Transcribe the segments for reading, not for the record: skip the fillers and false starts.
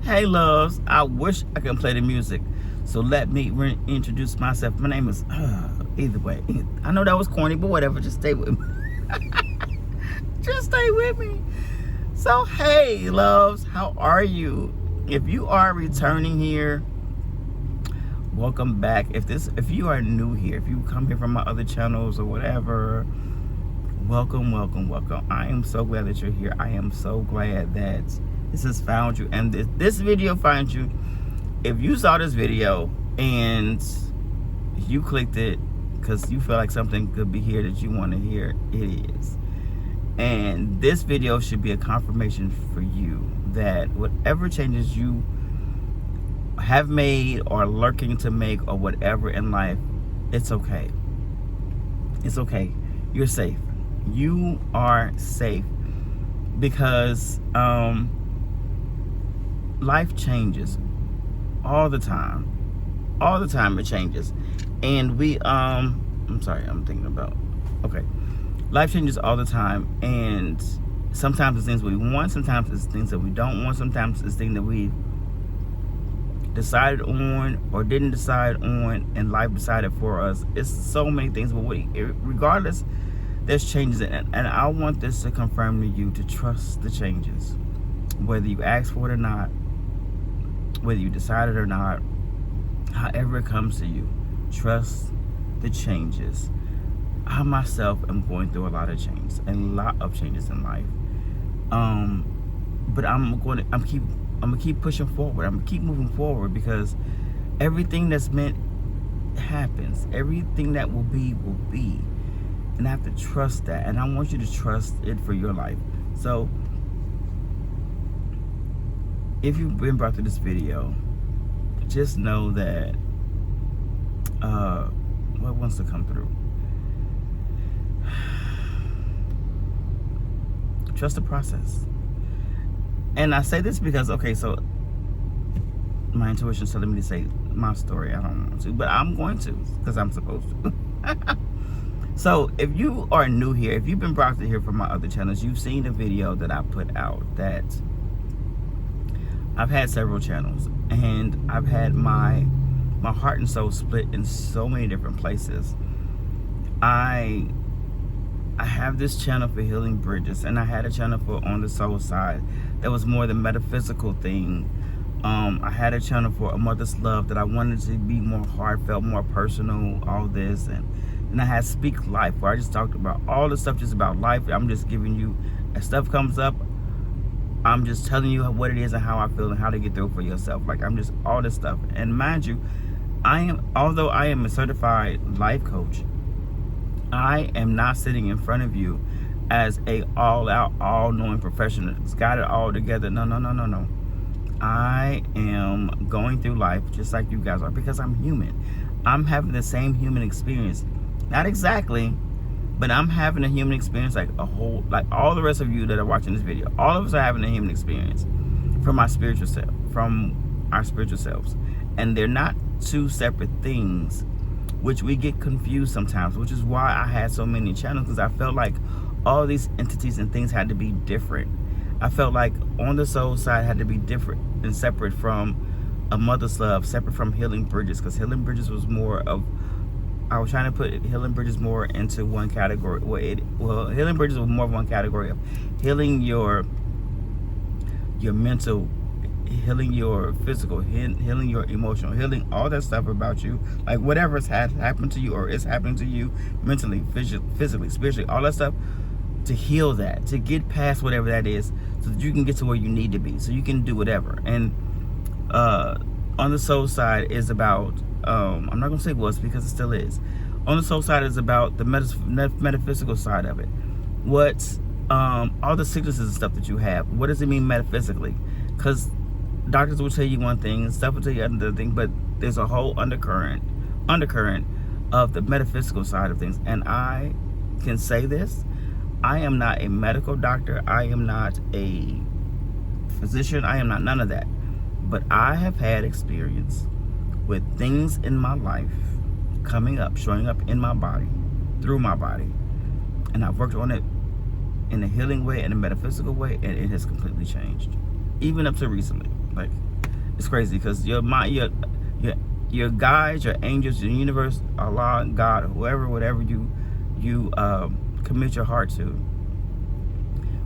Hey loves, I wish I could play the music. So let me reintroduce myself. My name is, either way. I know that was corny, but whatever, just stay with me. Just stay with me. So hey loves, how are you? If you are returning here, welcome back. If you are new here, if you come here from my other channels or whatever, welcome. I am so glad that you're here. I am so glad that this has found you, and this video finds you. If you saw this video and you clicked it because you feel like something could be here that you want to hear, it is. And this video should be a confirmation for you that whatever changes you have made or lurking to make or whatever in life, it's okay. It's okay. You're safe. You are safe because life changes all the time. All the time it changes. And I'm sorry, I'm thinking about, okay. Life changes all the time, and sometimes it's things we want, sometimes it's things that we don't want, sometimes it's things that we decided on or didn't decide on, and life decided for us. It's so many things, but regardless, there's changes, and I want this to confirm to you to trust the changes. Whether you ask for it or not, whether you decide it or not, however it comes to you, trust the changes. I myself am going through a lot of changes in life. But I'm gonna keep pushing forward. I'm gonna keep moving forward because everything that's meant happens. Everything that will be, and I have to trust that. And I want you to trust it for your life. So if you've been brought to this video, just know that what wants to come through. Trust the process. And I say this because, okay, so my intuition's telling me to say my story. I don't want to, but I'm going to because I'm supposed to. So if you are new here, if you've been brought to here from my other channels, you've seen the video that I put out that I've had several channels, and I've had my heart and soul split in so many different places. I have this channel for healing bridges, and I had a channel for on the soul side that was more the metaphysical thing. I had a channel for a mother's love that I wanted to be more heartfelt, more personal, all this, and I had Speak Life, where I just talked about all the stuff just about life. I'm just giving you, as stuff comes up, I'm just telling you what it is and how I feel and how to get through it for yourself. Like, I'm just all this stuff. And mind you, although I am a certified life coach, I am not sitting in front of you as a all-out, all-knowing professional that's got it all together. No. I am going through life just like you guys are because I'm human. I'm having the same human experience. Not exactly, but I'm having a human experience like all the rest of you that are watching this video. All of us are having a human experience from our spiritual self, from our spiritual selves. And they're not two separate things, which we get confused sometimes, which is why I had so many channels, because I felt like all these entities and things had to be different. I felt like on the soul side had to be different and separate from a mother's love, separate from healing bridges, because healing bridges was more of, I was trying to put healing bridges more into one category. Well, healing bridges was more of one category of healing your mental, healing your physical, healing your emotional, healing all that stuff about you, like whatever's happened to you or is happening to you mentally, physically, spiritually, all that stuff, to heal that, to get past whatever that is, so that you can get to where you need to be, so you can do whatever. And on the soul side is about, I'm not gonna say was because it still is. On the soul side is about the metaphysical side of it. What's all the sicknesses and stuff that you have. What does it mean metaphysically? Because doctors will tell you one thing and stuff will tell you another thing, but there's a whole undercurrent of the metaphysical side of things. And I can say this, I am not a medical doctor, I am not a physician, I am not none of that, but I have had experience with things in my life coming up, showing up in my body, through my body, and I've worked on it in a healing way, in a metaphysical way, and it has completely changed. Even up to recently. Like, It's crazy because your mind, your guides, your angels, your universe, Allah, God, whoever, whatever you commit your heart to,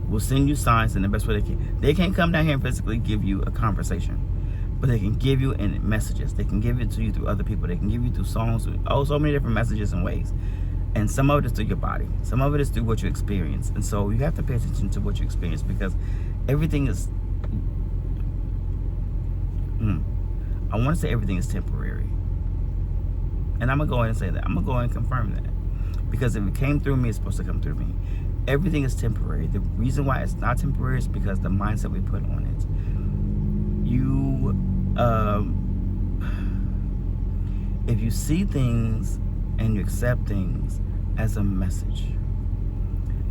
will send you signs in the best way they can. They can't come down here and physically give you a conversation, but they can give you in messages. They can give it to you through other people. They can give you through songs, so many different messages and ways. And some of it is through your body. Some of it is through what you experience. And so you have to pay attention to what you experience, because everything is, I want to say everything is temporary. And I'm going to go ahead and say that. I'm going to go ahead and confirm that. Because if it came through me, it's supposed to come through me. Everything is temporary. The reason why it's not temporary is because the mindset we put on it. If you see things and you accept things as a message,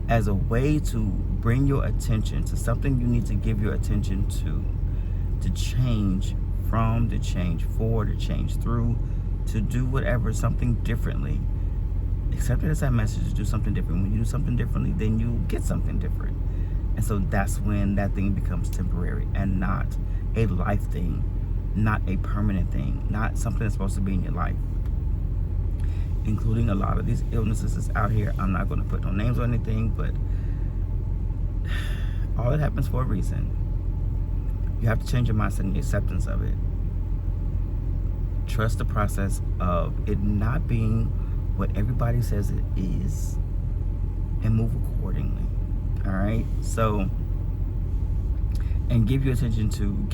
as a way to bring your attention to something you need to give your attention to change from, to change for, to change through, to do whatever, something differently. Accept it as that message to do something different. When you do something differently, then you get something different. And so that's when that thing becomes temporary and not a life thing, not a permanent thing, not something that's supposed to be in your life. Including a lot of these illnesses that's out here. I'm not going to put no names or anything, but all it happens for a reason. You have to change your mindset and the acceptance of it. Trust the process of it not being what everybody says it is, and move accordingly. All right? So, and give your attention to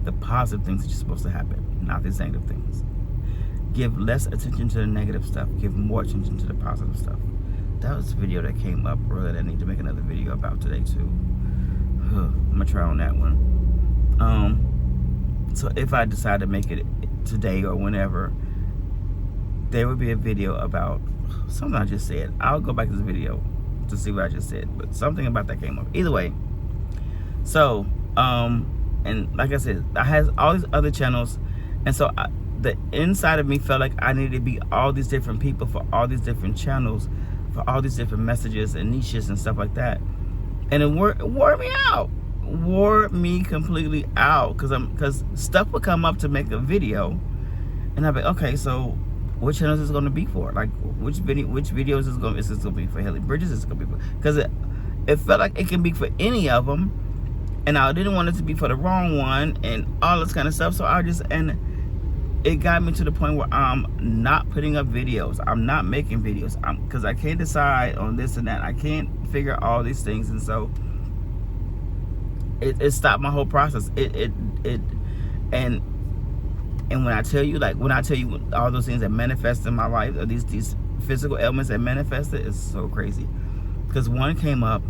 the positive things that you're supposed to happen, not these negative things. Give less attention to the negative stuff. Give more attention to the positive stuff. That was a video that came up earlier that I need to make another video about today too. I'm gonna try on that one. So if I decide to make it today or whenever, there will be a video about something I just said. I'll go back to this video to see what I just said, but something about that came up. Either way, so and like I said, I have all these other channels, and so the inside of me felt like I needed to be all these different people for all these different channels, for all these different messages and niches and stuff like that. And it wore me out. Wore me completely out, because stuff would come up to make a video, and I'd be okay, so what channel is this going to be for? Like, which videos is this going to be for? Haley Bridges is going to be for? Because it felt like it can be for any of them, and I didn't want it to be for the wrong one and all this kind of stuff. So and it got me to the point where I'm not putting up videos. I'm not making videos because I can't decide on this and that. I can't figure all these things, and so it stopped my whole process. And when I tell you all those things that manifest in my life, or these physical ailments that manifested, it's so crazy. Because one came up,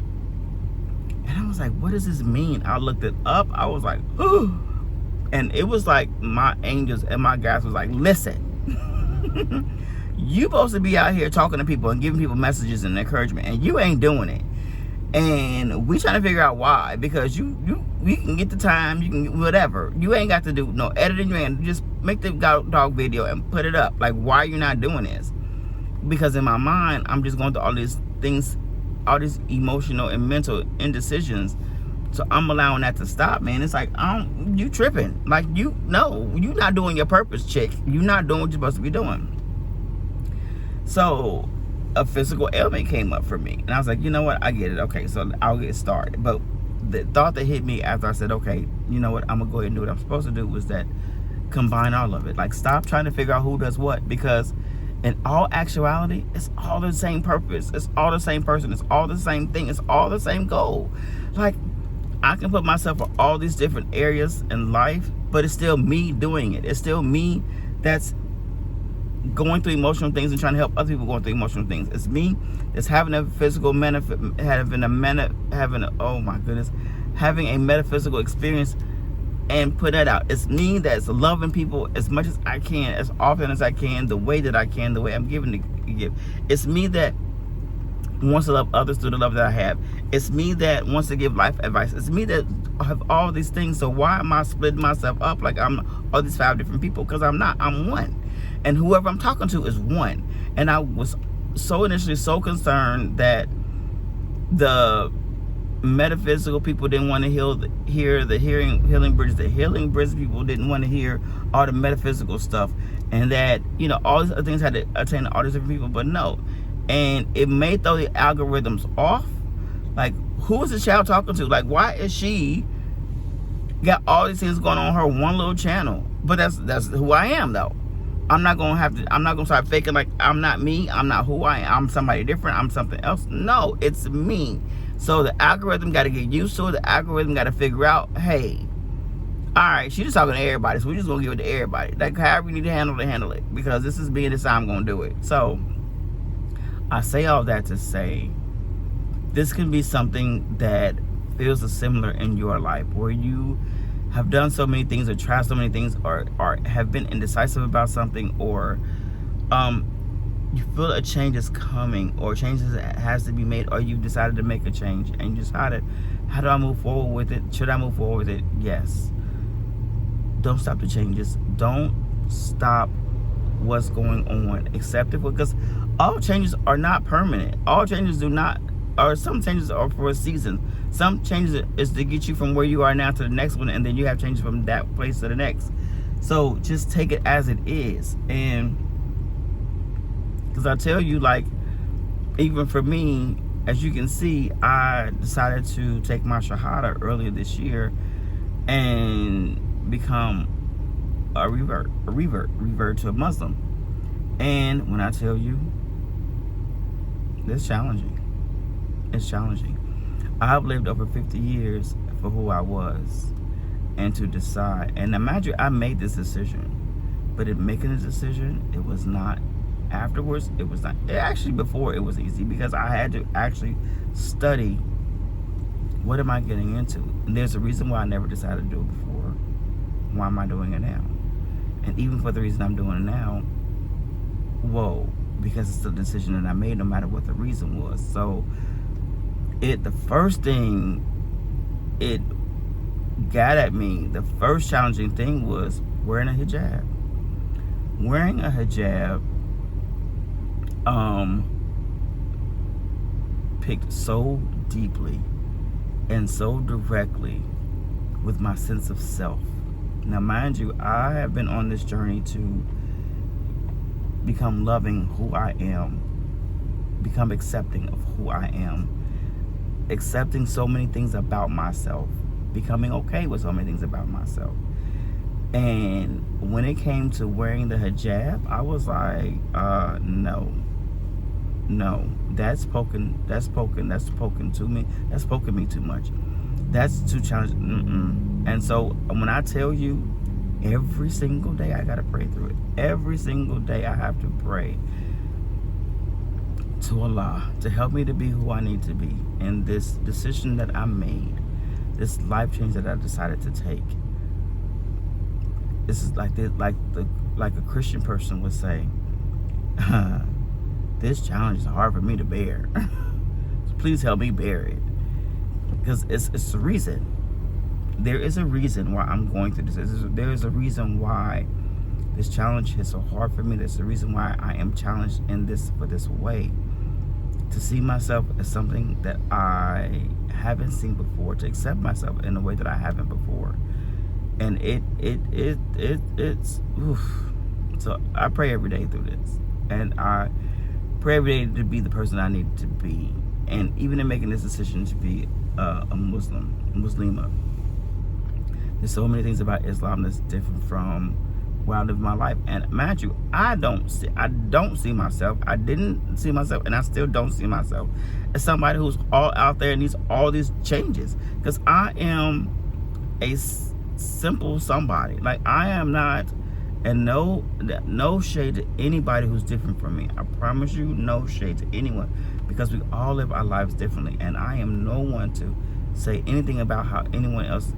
and I was like, what does this mean? I looked it up. I was like, ooh. And it was like my angels and my guys was like, listen, you supposed to be out here talking to people and giving people messages and encouragement, and you ain't doing it. And we trying to figure out why, because you can get the time, you can whatever. You ain't got to do no editing. You ain't, just make the dog video and put it up. Like, why are you not doing this? Because in my mind, I'm just going through all these things, all these emotional and mental indecisions. So I'm allowing that to stop, man. It's like, you tripping. Like, you not doing your purpose, chick. You not doing what you're supposed to be doing. So a physical ailment came up for me, and I was like, you know what, I get it. Okay, so I'll get started. But the thought that hit me after I said, okay, you know what, I'm gonna go ahead and do what I'm supposed to do, was that combine all of it. Like, stop trying to figure out who does what, because in all actuality, it's all the same purpose. It's all the same person. It's all the same thing. It's all the same goal. Like, I can put myself in all these different areas in life, but it's still me doing it. It's still me that's going through emotional things and trying to help other people going through emotional things. It's me that's having a physical having a metaphysical experience and put that out. It's me that's loving people as much as I can, as often as I can, the way that I can, the way I'm giving to give. It's me that wants to love others through the love that I have. It's me that wants to give life advice. It's me that have all these things. So why am I splitting myself up like I'm all these 5 different people? Because I'm not. I'm one. And whoever I'm talking to is one. And I was initially so concerned that the metaphysical people didn't want to hear the healing bridges. The healing bridges people didn't want to hear all the metaphysical stuff, and that all these other things had to attain to all these different people. But no, and it may throw the algorithms off. Like, who is the child talking to? Like, why is she got all these things going on her one little channel? But that's who I am, though. I'm not gonna start faking like I'm not me. I'm not who I am. I'm somebody different. I'm something else. No, it's me. So the algorithm got to get used to it. The algorithm got to figure out, hey, all right, she's just talking to everybody, so we're just gonna give it to everybody. Like, however you need to handle it, because this is being this how I'm gonna do it. So I say all that to say, this can be something that feels similar in your life, where you have done so many things or tried so many things, or have been indecisive about something, or you feel a change is coming, or changes has to be made, or you've decided to make a change and you decided, how do I move forward with it? Should I move forward with it? Yes. Don't stop the changes. Don't stop what's going on. Accept it, because all changes are not permanent. All changes do not, or some changes are for a season. Some changes is to get you from where you are now to the next one, and then you have changes from that place to the next. So just take it as it is. And because I tell you, like, even for me, as you can see, I decided to take my Shahada earlier this year and become a revert to a Muslim. And when I tell you, it's challenging. It's challenging. I've lived over 50 years for who I was, and to decide. And imagine, I made this decision, but in making the decision, it was not. Afterwards, it was not. Actually, before, it was easy, because I had to actually study, what am I getting into? And there's a reason why I never decided to do it before. Why am I doing it now? And even for the reason I'm doing it now, whoa, because it's the decision that I made, no matter what the reason was. So the first thing it got at me, the first challenging thing was wearing a hijab. Wearing a hijab picked so deeply and so directly with my sense of self. Now, mind you, I have been on this journey to become loving who I am, become accepting of who I am, accepting so many things about myself, becoming okay with so many things about myself. And when it came to wearing the hijab, I was like, no, that's poking to me. That's poking me too much. That's too challenging. And so when I tell you, every single day I gotta pray through it. Every single day I have to pray to Allah to help me to be who I need to be. And this decision that I made, this life change that I decided to take, this is like a Christian person would say, this challenge is hard for me to bear. So please help me bear it. Because it's a reason. There is a reason why I'm going through this. There is a reason why this challenge is so hard for me. There's a reason why I am challenged in this way. To see myself as something that I haven't seen before. To accept myself in a way that I haven't before. And it's oof. So I pray every day through this. And I pray every day to be the person I need to be. And even in making this decision to be a Muslima. There's so many things about Islam that's different from where I live my life. And mind you, I don't see myself. I didn't see myself, and I still don't see myself as somebody who's all out there and needs all these changes. Because I am a simple somebody. Like, I am not, and no shade to anybody who's different from me. I promise you, no shade to anyone, because we all live our lives differently, and I am no one to say anything about how anyone else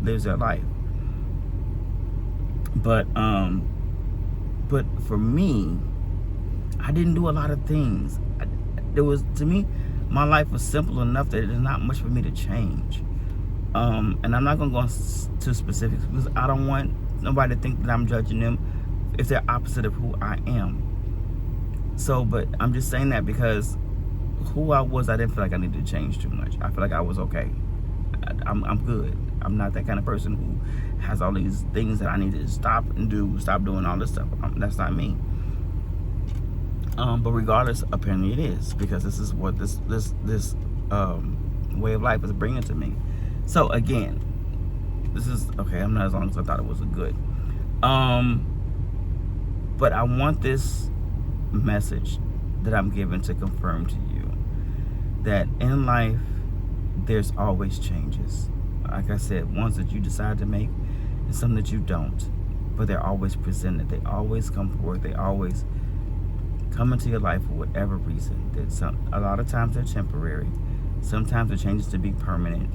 lives their life. But for me, I didn't do a lot of things. To me, my life was simple enough that there's not much for me to change. And I'm not gonna go into specifics, because I don't want nobody to think that I'm judging them if they're opposite of who I am. So, but I'm just saying that because who I was, I didn't feel like I needed to change too much. I feel like I was okay. I'm good. I'm not that kind of person who has all these things that I need to stop doing all this stuff. That's not me. But regardless, apparently it is, because this is what this way of life is bringing to me. So again, this is okay. I'm not as long as I thought it was a good. But I want this message that I'm giving to confirm to you that in life there's always changes. Like I said, ones that you decide to make and some that you don't, but they're always presented. They always come forward. They always come into your life for whatever reason. A lot of times they're temporary. Sometimes the changes to be permanent.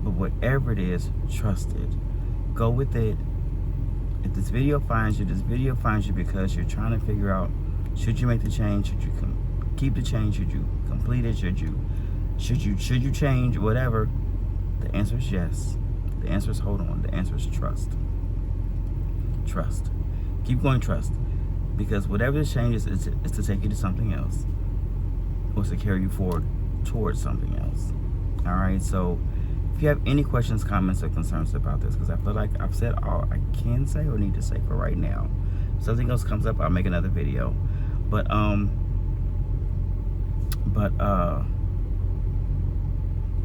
But whatever it is, trust it. Go with it. If this video finds you because you're trying to figure out, should you make the change? Should you keep the change? Should you complete it? Should you change? Whatever. The answer is yes. The answer is hold on. The answer is trust. Trust. Keep going, trust. Because whatever this change is to take you to something else. Or to carry you forward towards something else. Alright, so if you have any questions, comments, or concerns about this, because I feel like I've said all I can say or need to say for right now. If something else comes up, I'll make another video. But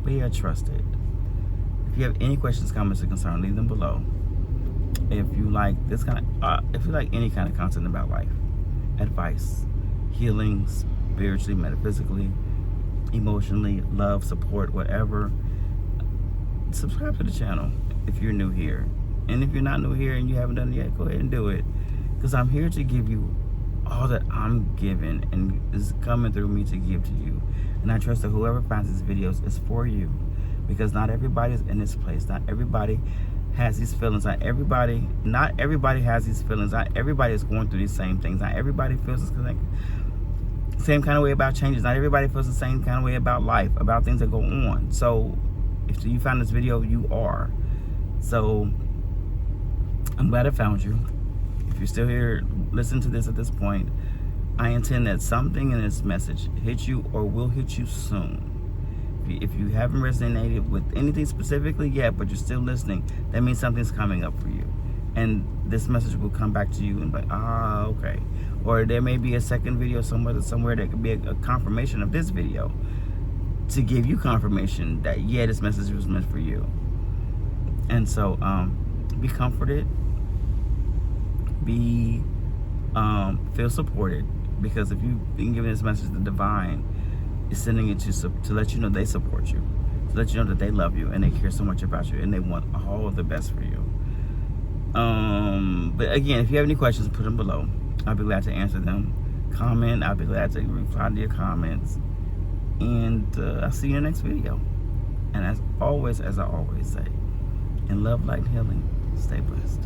yeah, trust it. If you have any questions, comments, or concerns, leave them below. If you like this kind of, if you like any kind of content about life, advice, healing, spiritually, metaphysically, emotionally, love, support, whatever, subscribe to the channel if you're new here. And if you're not new here and you haven't done it yet, go ahead and do it. Because I'm here to give you all that I'm giving and is coming through me to give to you. And I trust that whoever finds these videos is for you. Because not everybody's in this place. Not everybody has these feelings. Not everybody has these feelings. Not everybody is going through these same things. Not everybody feels the same kind of way about changes. Not everybody feels the same kind of way about life, about things that go on. So if you found this video, you are. So I'm glad I found you. If you're still here, listen to this at this point. I intend that something in this message hit you or will hit you soon. If you haven't resonated with anything specifically yet, but you're still listening, that means something's coming up for you. And this message will come back to you and be like, okay. Or there may be a second video somewhere that could be a confirmation of this video to give you confirmation that, yeah, this message was meant for you. And so, be comforted. Feel supported. Because if you've been given this message, the divine is sending it to let you know they support you, to let you know that they love you and they care so much about you and they want all of the best for you. But again, if you have any questions, put them below. I'll be glad to answer them. Comment. I'll be glad to reply to your comments. And I'll see you in the next video. And as always, as I always say, in love, light, healing, stay blessed.